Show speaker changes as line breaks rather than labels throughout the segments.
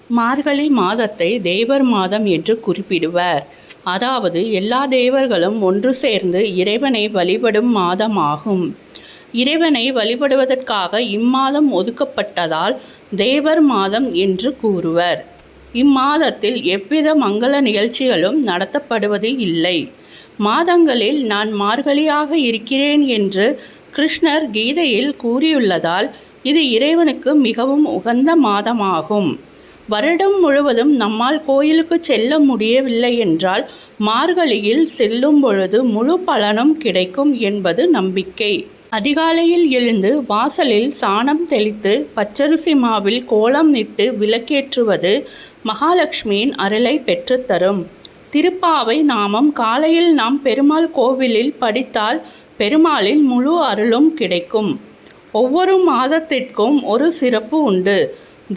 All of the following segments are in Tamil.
மார்கழி மாதத்தை தேவர் மாதம் என்று குறிப்பிடுவர். அதாவது எல்லா தேவர்களும் ஒன்று சேர்ந்து இறைவனை வழிபடும் மாதமாகும். இறைவனை வழிபடுவதற்காக இம்மாதம் ஒதுக்கப்பட்டதால் தேவர் மாதம் என்று கூறுவர். இம்மாதத்தில் எவ்வித மங்கள நிகழ்ச்சிகளும் நடத்தப்படுவது இல்லை. மாதங்களில் நான் மார்கழியாக இருக்கிறேன் என்று கிருஷ்ணர் கீதையில் கூறியுள்ளதால் இது இறைவனுக்கு மிகவும் உகந்த மாதமாகும். வருடம் முழுவதும் நம்மால் கோயிலுக்கு செல்ல முடியவில்லை என்றால் மார்கழியில் செல்லும் பொழுது முழு பலனும் கிடைக்கும் என்பது நம்பிக்கை. அதிகாலையில் எழுந்து வாசலில் சாணம் தெளித்து பச்சரிசி மாவில் கோலம் இட்டு விளக்கேற்றுவது மகாலட்சுமியின் அருளை பெற்றுத்தரும். திருப்பாவை நாமம் காலையில் நாம் பெருமாள் கோவிலில் படித்தால் பெருமாளின் முழு அருளும் கிடைக்கும். ஒவ்வொரு மாதத்திற்கும் ஒரு சிறப்பு உண்டு.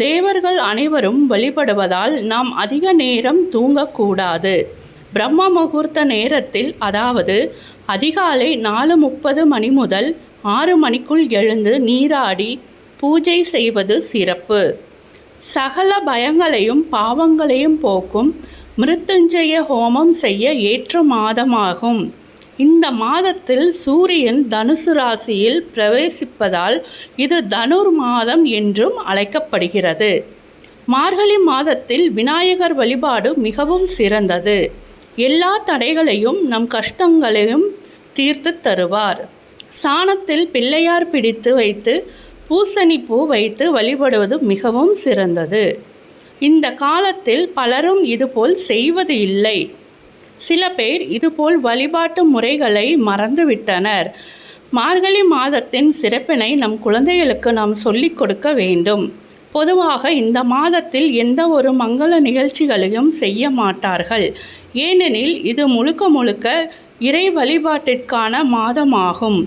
தேவர்கள் அனைவரும் வழிபடுவதால் நாம் அதிக நேரம் தூங்கக்கூடாது. பிரம்ம முகூர்த்த நேரத்தில், அதாவது அதிகாலை 4:30 மணி முதல் 6 மணிக்குள் எழுந்து நீராடி பூஜை செய்வது சிறப்பு. சகல பயங்களையும் பாவங்களையும் போக்கும் மிருத்யுஞ்சய ஹோமம் செய்ய ஏற்ற மாதமாகும். இந்த மாதத்தில் சூரியன் தனுசு ராசியில் பிரவேசிப்பதால் இது தனுர் மாதம் என்றும் அழைக்கப்படுகிறது. மார்கழி மாதத்தில் விநாயகர் வழிபாடு மிகவும் சிறந்தது. எல்லா தடைகளையும் நம் கஷ்டங்களையும் தீர்த்து தருவார். சாணத்தில் பிள்ளையார் பிடித்து வைத்து பூசணி பூ வைத்து வழிபடுவது மிகவும் சிறந்தது. இந்த காலத்தில் பலரும் இதுபோல் செய்வது இல்லை. சில பேர் இதுபோல் வழிபாட்டு முறைகளை மறந்துவிட்டனர். மார்கழி மாதத்தின் சிறப்பினை நம் குழந்தைகளுக்கு நாம் சொல்லிக் கொடுக்க வேண்டும். பொதுவாக இந்த மாதத்தில் எந்த ஒரு மங்கள நிகழ்ச்சிகளையும் செய்ய மாட்டார்கள். ஏனெனில் இது முழுக்க முழுக்க இறை வழிபாட்டிற்கான மாதமாகும்.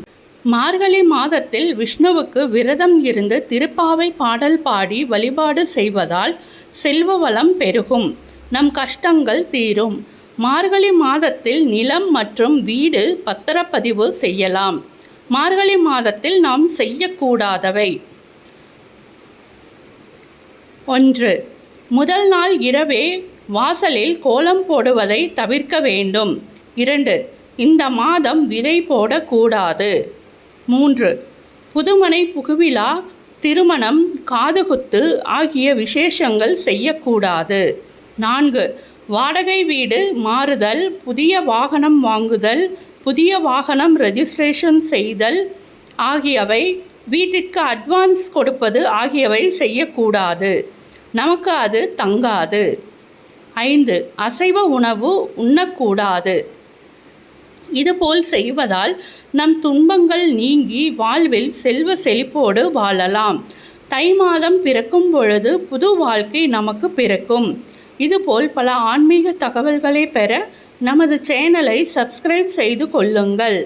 மார்கழி மாதத்தில் விஷ்ணுவுக்கு விரதம் இருந்து திருப்பாவை பாடல் பாடி வழிபாடு செய்வதால் செல்வ வளம் பெருகும், நம் கஷ்டங்கள் தீரும். மார்கழி மாதத்தில் நிலம் மற்றும் வீடு பத்திரப்பதிவு செய்யலாம். மார்கழி மாதத்தில் நாம் செய்யக்கூடாதவை: 1. முதல் நாள் இரவே வாசலில் கோலம் போடுவதை தவிர்க்க வேண்டும். 2. இந்த மாதம் விதை போடக்கூடாது. 3. புதுமனை புகுவிழா, திருமணம், காதுகுத்து ஆகிய விசேஷங்கள் செய்யக்கூடாது. 4. வாடகை வீடு மாறுதல், புதிய வாகனம் வாங்குதல், புதிய வாகனம் ரெஜிஸ்ட்ரேஷன் செய்தல் ஆகியவை, வீட்டிற்கு அட்வான்ஸ் கொடுப்பது ஆகியவை செய்யக்கூடாது. நமக்கு அது தங்காது. 5. அசைவ உணவு உண்ணக்கூடாது. இதுபோல் செய்வதால் நம் துன்பங்கள் நீங்கி வாழ்வில் செல்வ செழிப்போடு வாழலாம். தை மாதம் பிறக்கும் பொழுது புது வாழ்க்கை நமக்கு பிறக்கும். இதுபோல் பல ஆன்மீக தகவல்களை பெற நமது சேனலை சப்ஸ்கிரைப் செய்து கொள்ளுங்கள்.